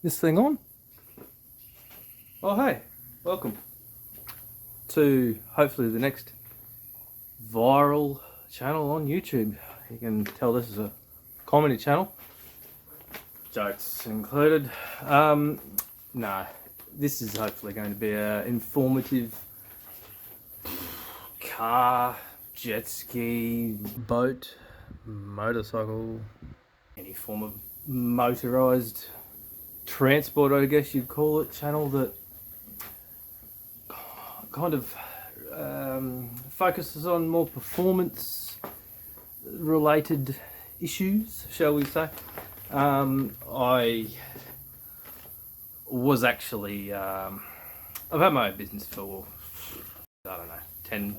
This thing on? Oh hey, welcome to hopefully the next viral channel on YouTube. You can tell this is a comedy channel, jokes included. No, this is hopefully going to be an informative car, jet ski, boat, motorcycle, any form of motorized transport, I guess you'd call it, channel that kind of focuses on more performance related issues, shall we say. I was actually, I've had my own business for, I don't know, 10,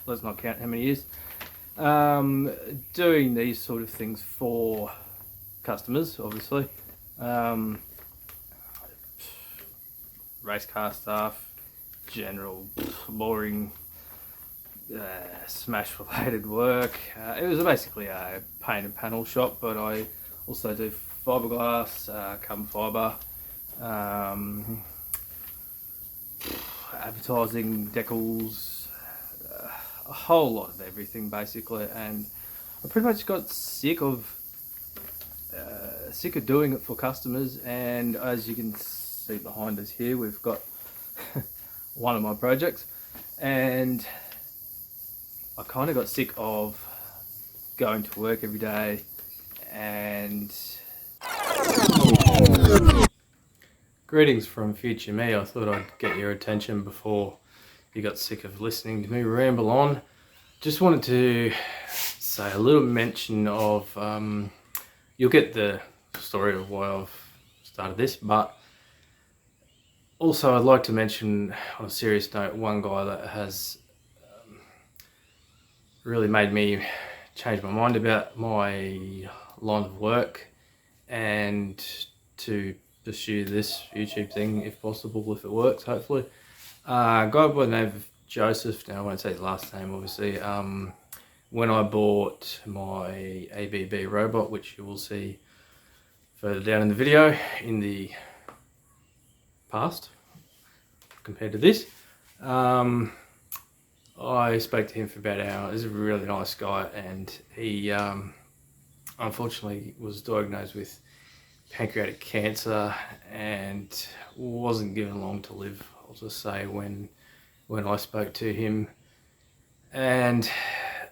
let's not count how many years, doing these sort of things for customers, obviously. Race car stuff, general boring smash related work. It was basically a paint and panel shop, but I also do fiberglass, carbon fiber, advertising, decals, a whole lot of everything basically. And I pretty much got sick of doing it for customers. And as you can see behind us here, we've got one of my projects, and I kind of got sick of going to work every day and greetings from future me. I thought I'd get your attention before you got sick of listening to me ramble on. Just wanted to say a little mention of you'll get the story of why I've started this, but also I'd like to mention on a serious note one guy that has really made me change my mind about my line of work and to pursue this YouTube thing if possible, if it works, hopefully. A guy by the name of Joseph, now I won't say his last name obviously, when I bought my ABB robot, which you will see further down in the video in the past compared to this, I spoke to him for about an hour. He's a really nice guy, and he unfortunately was diagnosed with pancreatic cancer and wasn't given long to live, I'll just say, when I spoke to him. And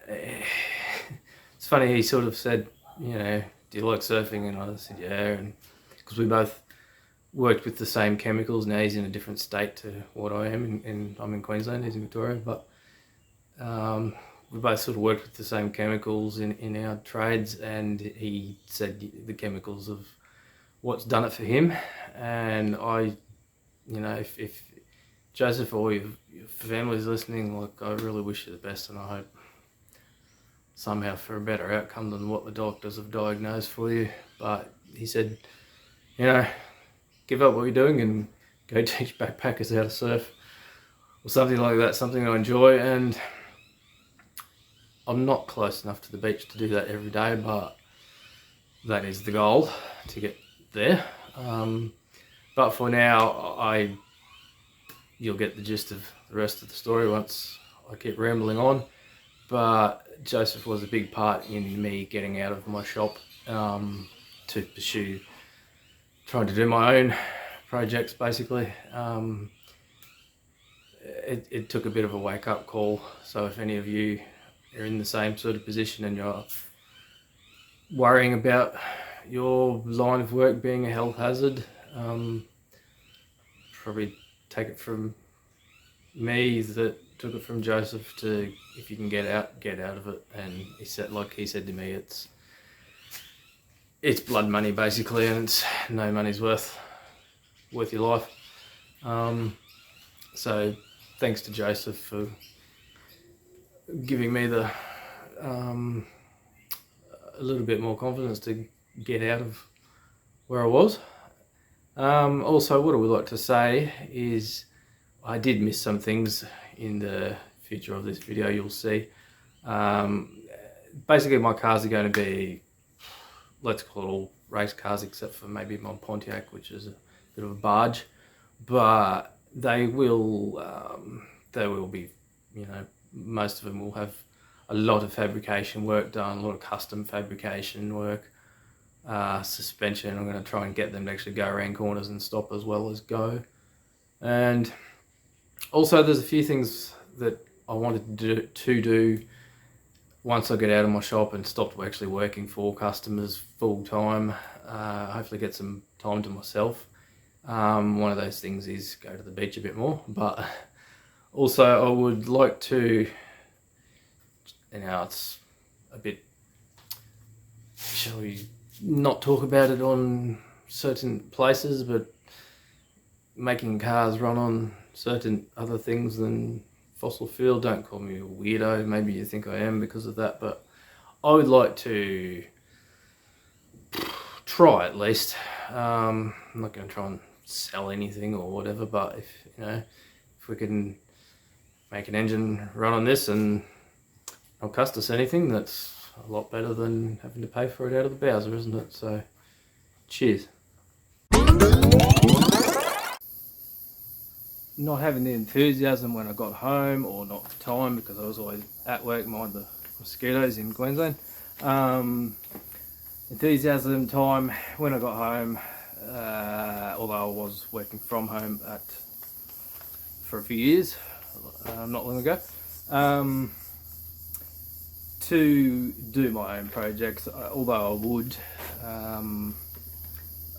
it's funny, he sort of said, you know, do you like surfing? And I said, yeah, and because we both worked with the same chemicals. Now he's in a different state to what I am, and I'm in Queensland, he's in Victoria, but we both sort of worked with the same chemicals in our trades, and he said the chemicals of what's done it for him. And I, you know, if Joseph or your family's listening, like, I really wish you the best, and I hope somehow for a better outcome than what the doctors have diagnosed for you. But he said, you know, give up what you're doing and go teach backpackers how to surf or something like that, something I enjoy. And I'm not close enough to the beach to do that every day, but that is the goal, to get there. But for now, you'll get the gist of the rest of the story once I keep rambling on. But Joseph was a big part in me getting out of my shop to pursue trying to do my own projects, basically. It took a bit of a wake-up call, so if any of you are in the same sort of position and you're worrying about your line of work being a health hazard, probably take it from me that took it from Joseph to, if you can get out of it. And he said, like he said to me, it's blood money basically, and it's no money's worth your life. So thanks to Joseph for giving me the a little bit more confidence to get out of where I was. Also, what I would like to say is I did miss some things in the future of this video, you'll see. Basically my cars are going to be, let's call it all race cars, except for maybe my Pontiac, which is a bit of a barge. But they will be, you know, most of them will have a lot of fabrication work done, a lot of custom fabrication work, suspension. I'm going to try and get them to actually go around corners and stop as well as go. And also there's a few things that I wanted to do once I get out of my shop and stopped actually working for customers full time. Hopefully get some time to myself. One of those things is go to the beach a bit more, but also I would like to, you know, it's a bit, shall we not talk about it on certain places, but making cars run on certain other things than fossil fuel. Don't call me a weirdo, maybe you think I am because of that, but I would like to try at least. I'm not going to try and sell anything or whatever, but if we can make an engine run on this and not cost us anything, that's a lot better than having to pay for it out of the Bowser, isn't it? So, cheers. Not having the enthusiasm when I got home, or not the time because I was always at work, mind the mosquitoes in Queensland. Enthusiasm time when I got home, although I was working from home for a few years, not long ago, to do my own projects. Although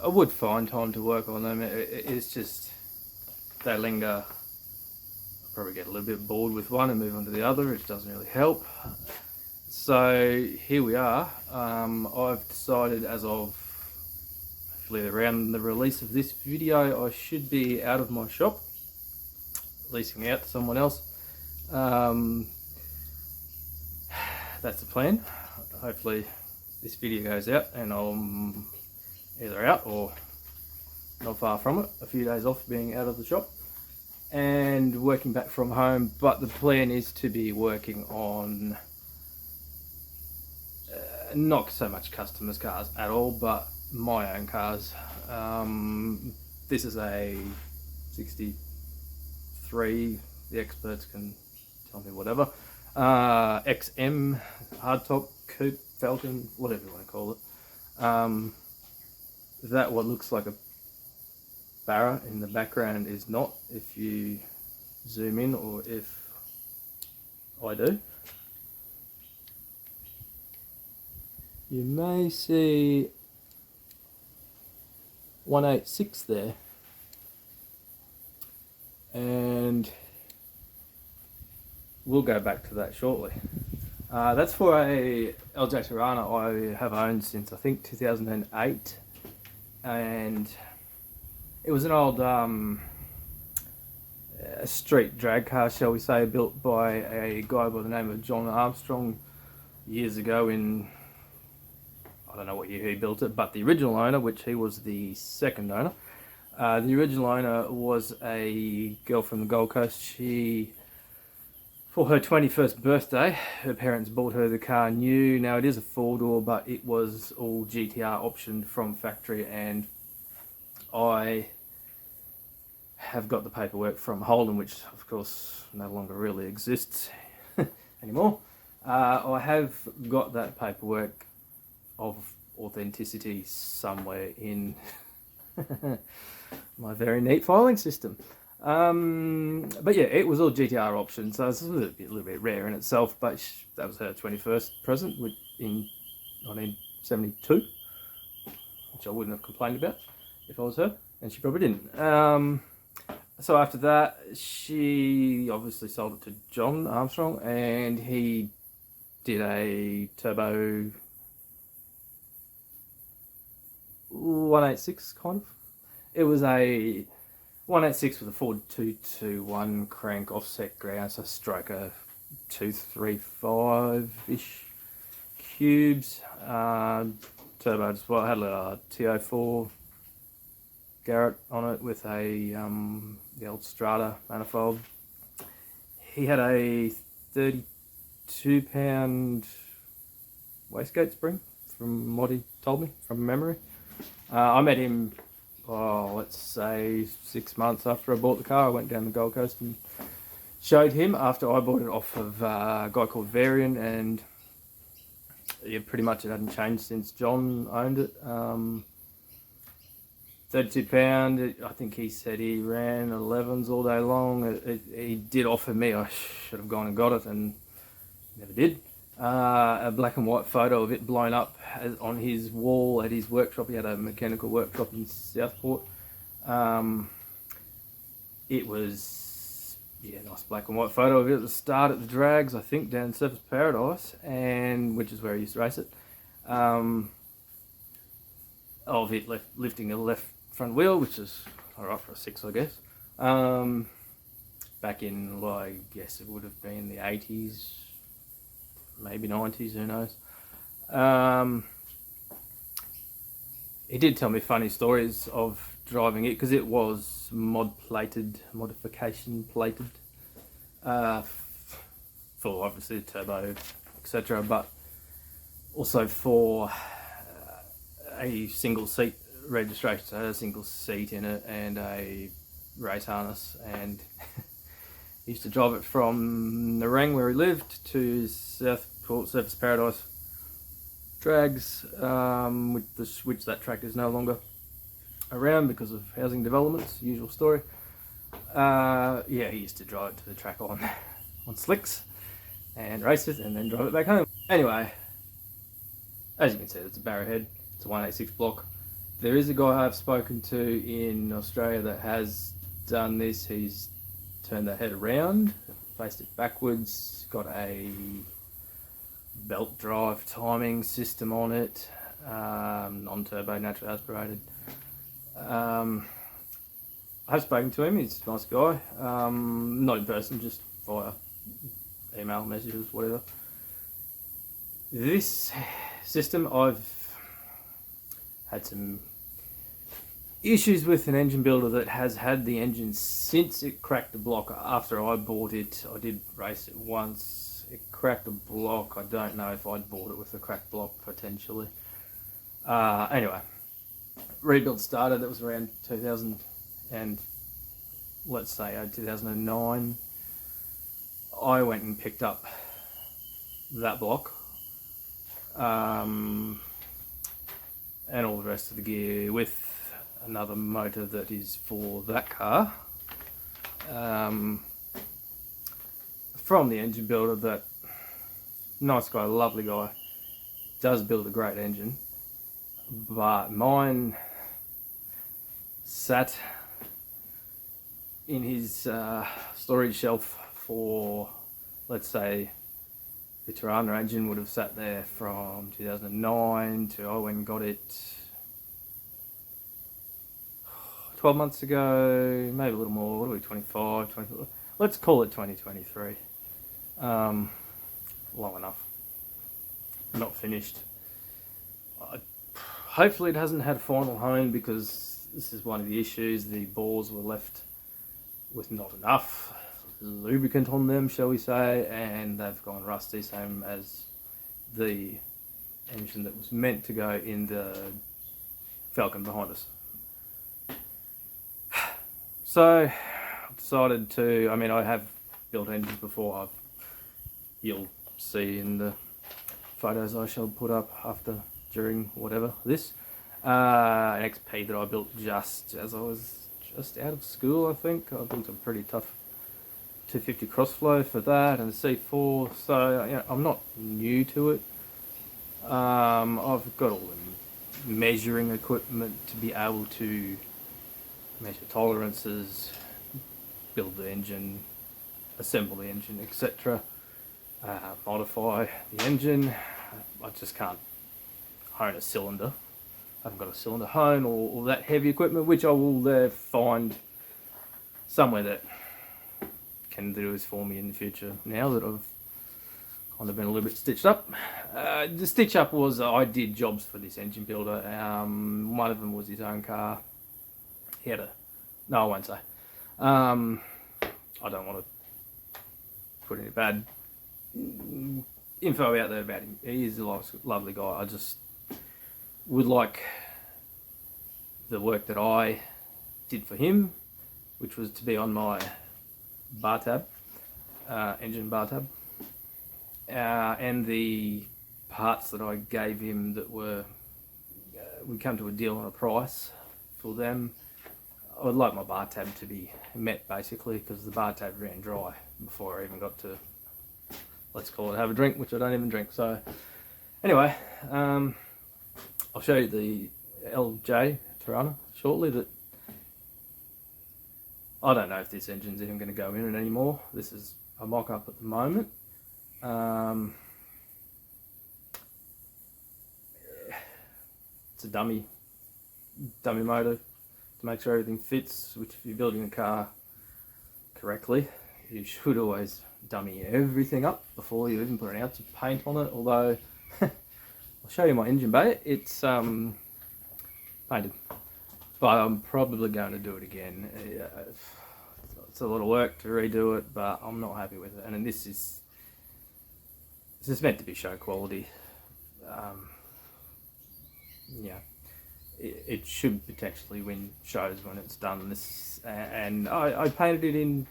I would find time to work on them, it's just they linger. I'll probably get a little bit bored with one and move on to the other, which doesn't really help. So here we are. I've decided, as of hopefully around the release of this video, I should be out of my shop, leasing out to someone else. That's the plan. Hopefully this video goes out and I'm either out or not far from it, a few days off being out of the shop and working back from home. But the plan is to be working on not so much customers' cars at all, but my own cars. This is a 63, the experts can tell me whatever, XM hardtop coupe, Falcon, whatever you want to call it. That what looks like a Barra in the background is not, if you zoom in, or if I do. You may see 186 there, and we'll go back to that shortly. That's for a LJ Tirana I have owned since I think 2008, and it was an old street drag car, shall we say, built by a guy by the name of John Armstrong years ago in, I don't know what year he built it, but the original owner, which he was the second owner, the original owner was a girl from the Gold Coast. She, for her 21st birthday, her parents bought her the car new. Now it is a 4-door, but it was all GTR optioned from factory, and I have got the paperwork from Holden, which of course no longer really exists anymore. I have got that paperwork of authenticity somewhere in my very neat filing system. But yeah, it was all GTR options, so it's a little bit rare in itself, but that was her 21st present in 1972, which I wouldn't have complained about if I was her, and she probably didn't. So after that, she obviously sold it to John Armstrong, and he did a turbo 186 kind of. It was a 186 with a Ford 221 crank offset ground, so stroke a 235-ish cubes. Turbo as well. Had a T04 Garrett on it with a the old Strata manifold. He had a 32-pound wastegate spring, from what he told me from memory. I met him, let's say 6 months after I bought the car. I went down the Gold Coast and showed him after I bought it off of a guy called Varian, and yeah, pretty much it hadn't changed since John owned it. 32 pound, I think he said he ran 11s all day long. He did offer me, I should have gone and got it and never did. A black and white photo of it blown up on his wall at his workshop. He had a mechanical workshop in Southport. It was, yeah, nice black and white photo of it at the start at the drags, I think, down in Surfers Paradise, and which is where he used to race it. Of it lifting a left front wheel, which is alright for a 6, I guess. Back in, well, I guess it would have been the 80s, maybe 90s, who knows. He did tell me funny stories of driving it, because it was modification plated, for obviously turbo, etc., but also for a single seat registration, so it had a single seat in it and a race harness, and he used to drive it from Nerang, where he lived, to Southport Surfers Paradise drags, which that track is no longer around because of housing developments, usual story. Yeah, he used to drive it to the track on slicks and race it and then drive it back home. Anyway, as you can see, it's a Barrowhead, it's a 186 block. There is a guy I've spoken to in Australia that has done this. He's turned the head around, faced it backwards, got a belt drive timing system on it, non-turbo, naturally aspirated. I've spoken to him, he's a nice guy, not in person, just via email, messages, whatever. This system, I've had some issues with an engine builder that has had the engine since it cracked the block. After I bought it, I did race it once, it cracked the block. I don't know if I'd bought it with a cracked block potentially. Anyway, rebuild started, that was around 2000 and let's say 2009. I went and picked up that block, and all the rest of the gear with another motor that is for that car, from the engine builder. That nice guy, lovely guy, does build a great engine, but mine sat in his storage shelf for, let's say, the Tirana engine would have sat there from 2009 to I went and got it 12 months ago, maybe a little more. What are we, 25, 24? Let's call it 2023. Long enough. Not finished. Hopefully it hasn't had a final home, because this is one of the issues. The bores were left with not enough lubricant on them, shall we say, and they've gone rusty, same as the engine that was meant to go in the Falcon behind us. So I've decided to, I mean, I have built engines before. You'll see in the photos I shall put up after, during, whatever, this. An XP that I built just as I was just out of school, I think. I built a pretty tough 250 crossflow for that, and a C4, so you know, I'm not new to it. I've got all the measuring equipment to be able to measure tolerances, build the engine, assemble the engine, etc. Modify the engine. I just can't hone a cylinder. I haven't got a cylinder hone or that heavy equipment, which I will find somewhere that can do this for me in the future, now that I've kind of been a little bit stitched up. The stitch up was, I did jobs for this engine builder. One of them was his own car. He had no, I won't say. I don't want to put any bad info out there about him. He is a lovely guy. I just would like the work that I did for him, which was to be on my bar tab, engine bar tab, and the parts that I gave him that were, we come to a deal on a price for them. I would like my bar tab to be met, basically, because the bar tab ran dry before I even got to, let's call it, have a drink, which I don't even drink. So anyway, I'll show you the LJ Tirana shortly. That I don't know if this engine's even going to go in it anymore. This is a mock-up at the moment. It's a dummy motor to make sure everything fits, which if you're building a car correctly, you should always dummy everything up before you even put an ounce of paint on it. Although I'll show you my engine bay. It's painted, but I'm probably going to do it again. It's a lot of work to redo it, but I'm not happy with it. And this is meant to be show quality. Yeah, it should potentially win shows when it's done. This, and I painted it in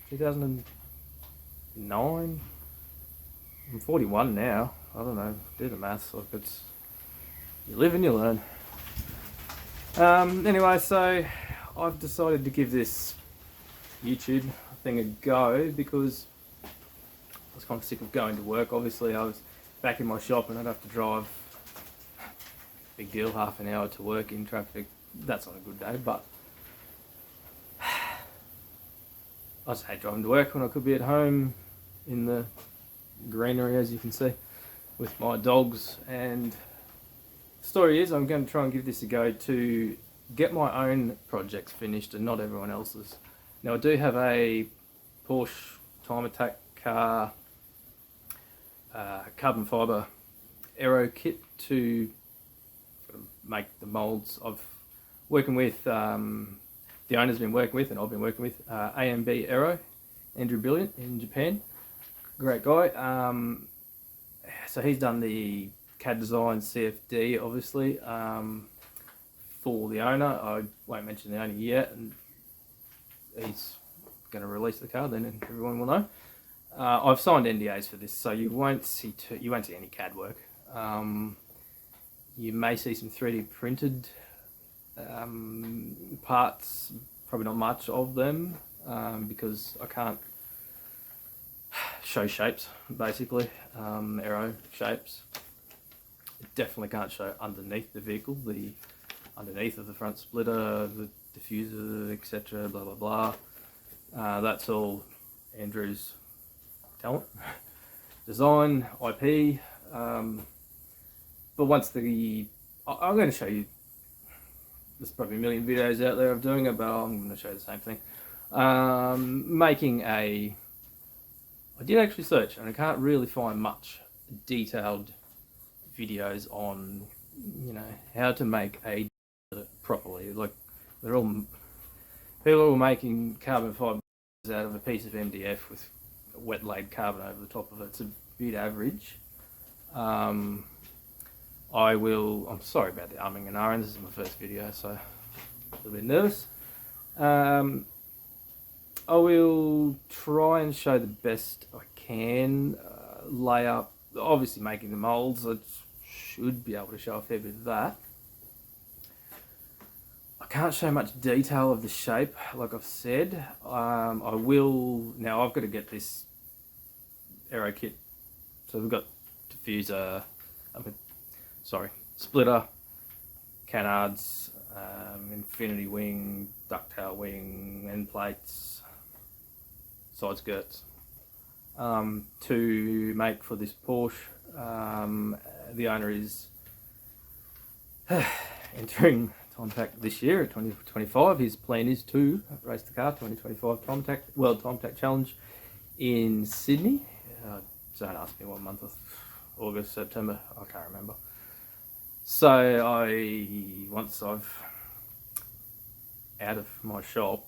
2009. I'm 41 now. I don't know, do the maths. Like, it's, you live and you learn. Anyway, so I've decided to give this YouTube thing a go because I was kind of sick of going to work. Obviously, I was back in my shop and I'd have to drive, big deal, half an hour to work in traffic. That's not a good day, but I just hate driving to work when I could be at home in the greenery, as you can see, with my dogs. And the story is, I'm going to try and give this a go to get my own projects finished and not everyone else's. Now, I do have a Porsche Time Attack car carbon fibre aero kit to sort of make the moulds. I've working with, the owner's been working with, and I've been working with AMB Aero, Andrew Brilliant in Japan. Great guy. So he's done the CAD design, CFD, obviously, for the owner. I won't mention the owner yet, and he's going to release the car, then everyone will know. I've signed NDAs for this, so you won't see any CAD work. You may see some 3D printed parts, probably not much of them, because I can't show shapes, basically, aero shapes. It definitely can't show underneath the vehicle, the underneath of the front splitter, the diffuser, etc., blah blah blah. That's all Andrew's talent, design, IP. But once I'm going to show you. There's probably a million videos out there of doing it, but I'm going to show you the same thing. I did actually search, and I can't really find much detailed videos on, how to make a properly. Like, people are making carbon fibre out of a piece of MDF with wet laid carbon over the top of it. It's a bit average. I'm sorry about the umming and ahhing. This is my first video, so a little bit nervous. I will try and show the best I can. Lay up, obviously making the moulds. I should be able to show a fair bit of that. I can't show much detail of the shape, like I've said. I will, now I've got to get this aero kit. So we've got diffuser, splitter, canards, infinity wing, ducktail wing, end plates, side skirts, to make for this Porsche. The owner is entering Time Attack this year at 2025. His plan is to race the car 2025 World Time Attack Challenge in Sydney. Don't ask me what month, August, September, I can't remember. So once I've out of my shop,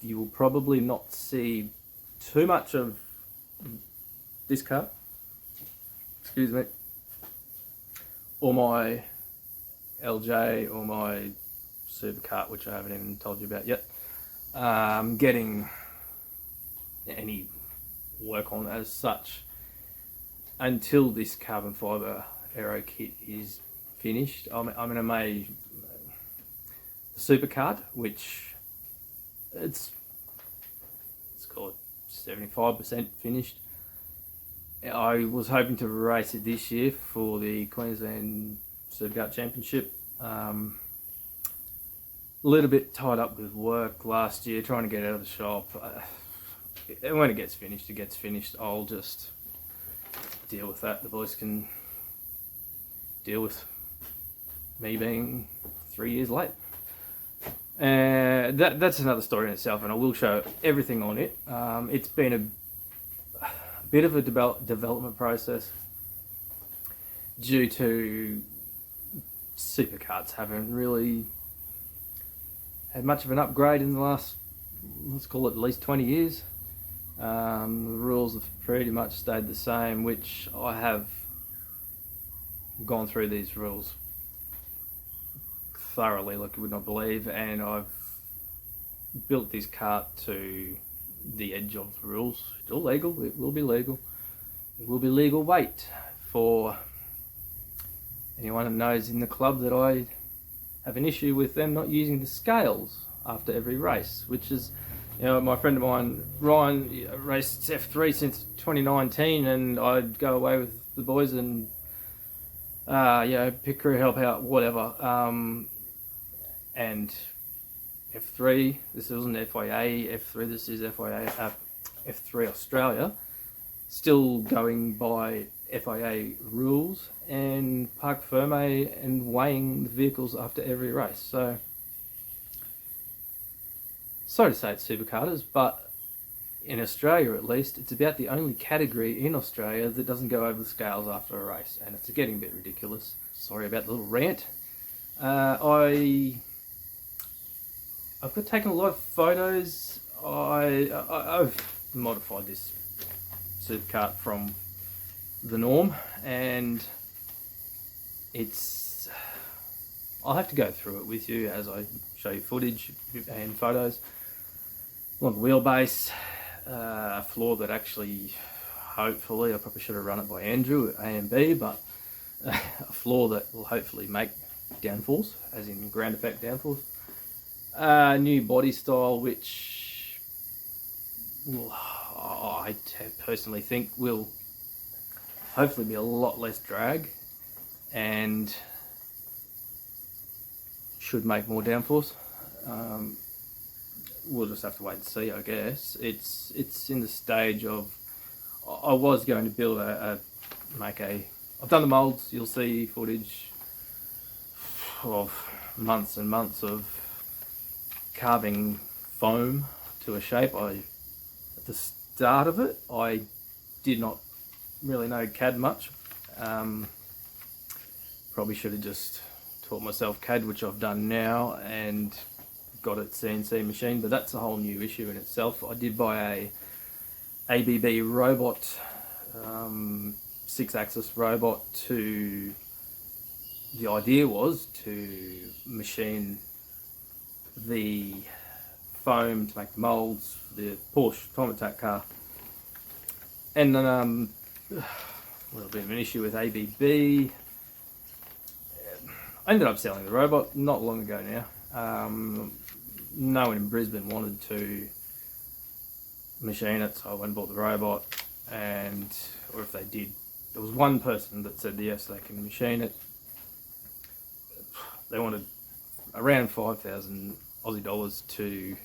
you will probably not see too much of this car, excuse me, or my LJ or my supercar, which I haven't even told you about yet. Getting any work on as such until this carbon fibre aero kit is finished. I'm going to make the supercar, which let's call it 75% finished. I was hoping to race it this year for the Queensland Supercar Championship. A little bit tied up with work last year, trying to get out of the shop. And when it gets finished, it gets finished. I'll just deal with that. The boys can deal with me being 3 years late. That's another story in itself, and I will show everything on it. It's been a bit of a development process due to supercars haven't really had much of an upgrade in the last, let's call it at least 20 years. The rules have pretty much stayed the same, which I have gone through these rules thoroughly like you would not believe, and I've built this cart to the edge of the rules. It's all legal, it will be legal. It will be legal weight for anyone who knows in the club that I have an issue with them not using the scales after every race, which is, you know, my friend of mine, Ryan, raced F3 since 2019, and I'd go away with the boys and, pick crew, help out, whatever. And F3, this wasn't FIA, F3, this is FIA, F3 Australia, still going by FIA rules and parc ferme and weighing the vehicles after every race. So, sorry to say it's supercars, but in Australia at least, it's about the only category in Australia that doesn't go over the scales after a race, and it's getting a bit ridiculous. Sorry about the little rant. I've taken a lot of photos. I've modified this supercar from the norm, and I'll have to go through it with you as I show you footage and photos. Long wheelbase, a floor that actually, hopefully, I probably should have run it by Andrew at A&B, but a floor that will hopefully make downforce, as in ground effect downforce. New body style, which I personally think will hopefully be a lot less drag and should make more downforce. We'll just have to wait and see, I guess. It's in the stage of, I was going to build I've done the molds. You'll see footage of months and months of carving foam to a shape. At the start of it, I did not really know CAD much. Probably should have just taught myself CAD, which I've done now, and got it CNC machine, but that's a whole new issue in itself. I did buy a ABB robot, 6-axis robot. The idea was to machine the foam to make the molds for the Porsche time attack car, and then a little bit of an issue with ABB. I ended up selling the robot not long ago now. No one in Brisbane wanted to machine it, so I went and bought the robot, or if they did, there was one person that said yes, they can machine it. They wanted around 5,000 Aussie dollars to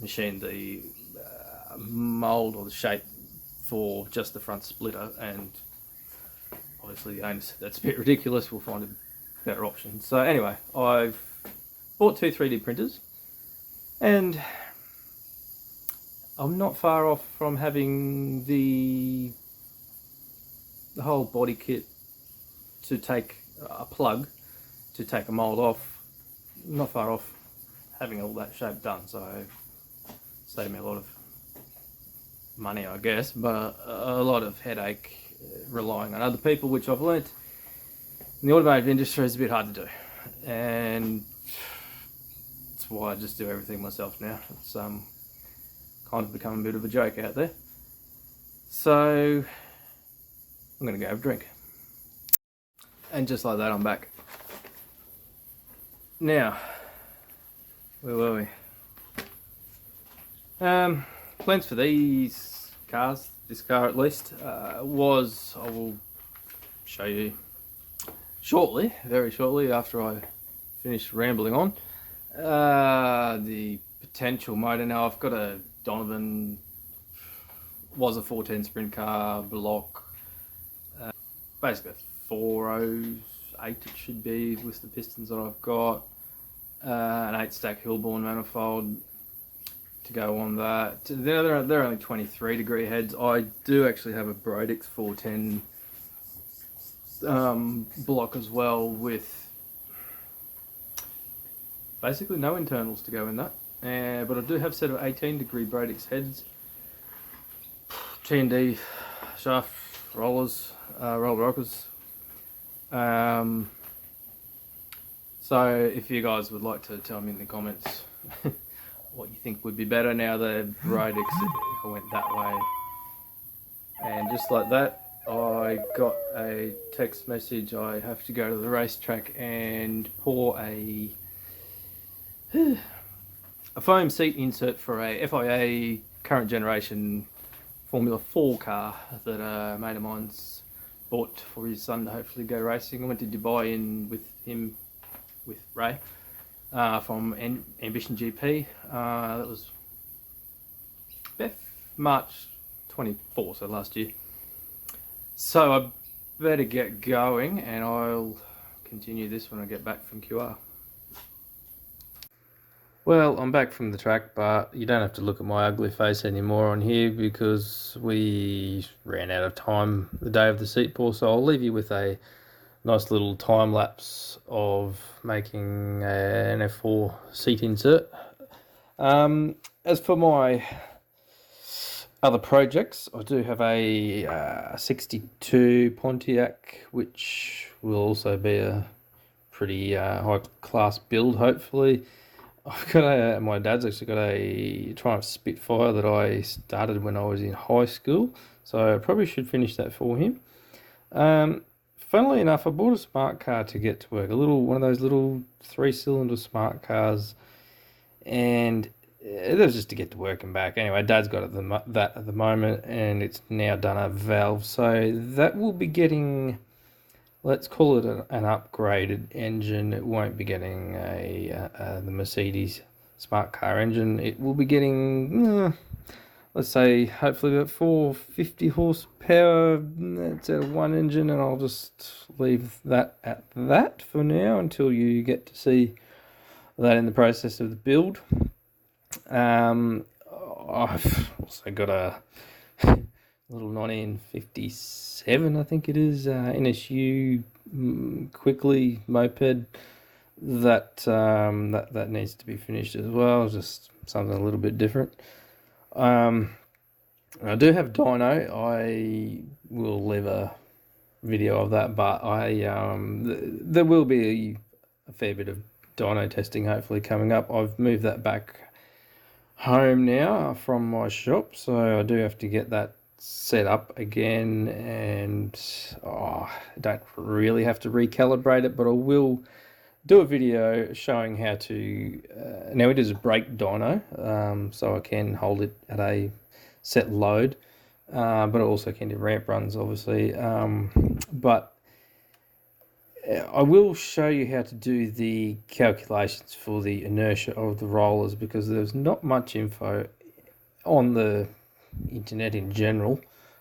machine the mould or the shape for just the front splitter, and obviously the owner said that's a bit ridiculous, we'll find a better option. So anyway, I've bought 2 3D printers, and I'm not far off from having the whole body kit to take a plug to take a mould off. Not far off having all that shape done, so saved me a lot of money, I guess, but a lot of headache relying on other people, which I've learnt in the automotive industry is a bit hard to do. And that's why I just do everything myself now. It's kind of become a bit of a joke out there. So I'm gonna go have a drink. And just like that, I'm back. Now, where were we? Plans for these cars, this car at least, I will show you shortly, very shortly after I finish rambling on. The potential motor. Now I've got a Donovan, was a 410 sprint car, block, basically a 408 it should be with the pistons that I've got, an 8-stack Hillborn manifold to go on that. They're only 23 degree heads. I do actually have a Brodix 410 block as well, with basically no internals to go in that. But I do have a set of 18 degree Brodix heads, T&D shaft rollers, roll rockers. So if you guys would like to tell me in the comments what you think would be better now, the Brodix, if I went that way. And just like that, I got a text message. I have to go to the racetrack and pour a foam seat insert for a FIA current generation Formula 4 car that a mate of mine's bought for his son to hopefully go racing. I went to Dubai in with him, with Ray, from Ambition GP. That was March 24, so last year. So I better get going, and I'll continue this when I get back from QR. Well, I'm back from the track, but you don't have to look at my ugly face anymore on here because we ran out of time the day of the seat pour, so I'll leave you with a nice little time lapse of making an F4 seat insert. As for my other projects, I do have a 62 Pontiac, which will also be a pretty high class build, hopefully. I've got my dad's actually got a Triumph Spitfire that I started when I was in high school, so I probably should finish that for him. Funnily enough, I bought a smart car to get to work, one of those little 3-cylinder smart cars, and it was just to get to work and back. Anyway, Dad's got that at the moment, and it's now done a valve, so that will be getting, let's call it an upgraded engine. It won't be getting the Mercedes smart car engine. It will be getting, let's say, hopefully about 450 horsepower. That's a one engine, and I'll just leave that at that for now until you get to see that in the process of the build. I've also got a little 1957, I think it is, NSU quickly moped that needs to be finished as well. Just something a little bit different. I do have dyno. I will leave a video of that, but there will be a fair bit of dyno testing hopefully coming up. I've moved that back home now from my shop, so I do have to get that set up again, and I don't really have to recalibrate it, but I will do a video showing how to now it is a brake dyno, so I can hold it at a set load, but I also can do ramp runs obviously, but I will show you how to do the calculations for the inertia of the rollers, because there's not much info on the internet in general,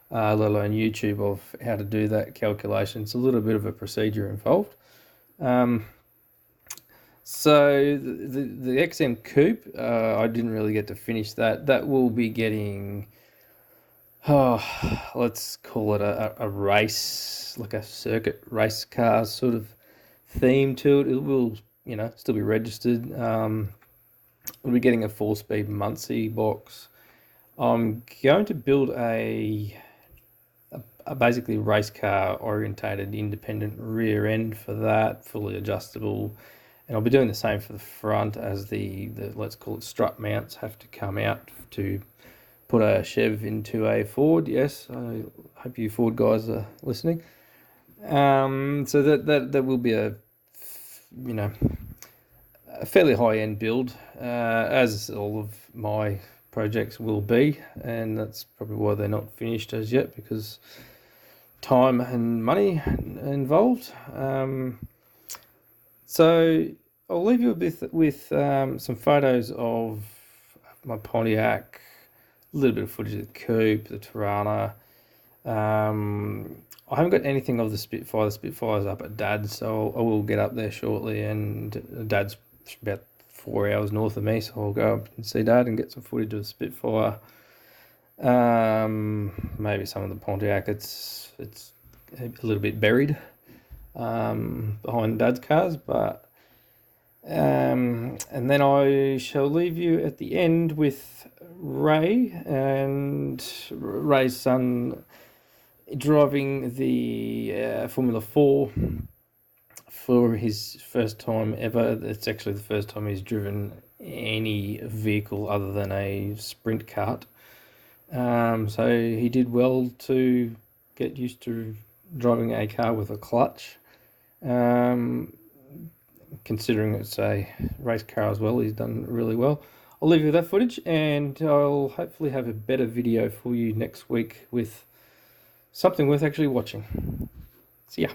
let alone YouTube, of how to do that calculation. It's a little bit of a procedure involved. So the XM Coupe, I didn't really get to finish that. That will be getting, let's call it a race, like a circuit race car sort of theme to it. It will, still be registered. We'll be getting a 4-speed Muncie box. I'm going to build a basically race car orientated independent rear end for that, fully adjustable, And I'll be doing the same for the front, as the let's call it strut mounts have to come out to put a Chev into a Ford. Yes, I hope you Ford guys are listening. So that will be a fairly high-end build, as all of my projects will be, and that's probably why they're not finished as yet, because time and money involved. So I'll leave you with some photos of my Pontiac, a little bit of footage of the coupe, the Tirana. I haven't got anything of the Spitfire. The Spitfire's up at Dad's, so I will get up there shortly, and Dad's about 4 hours north of me, so I'll go up and see Dad and get some footage of the Spitfire. Maybe some of the Pontiac. It's a little bit buried behind Dad's cars, but and then I shall leave you at the end with Ray and Ray's son driving the Formula 4 for his first time ever. It's actually the first time he's driven any vehicle other than a sprint kart. So he did well to get used to driving a car with a clutch. Considering it's a race car as well, he's done really well. I'll leave you with that footage, and I'll hopefully have a better video for you next week with something worth actually watching. See ya.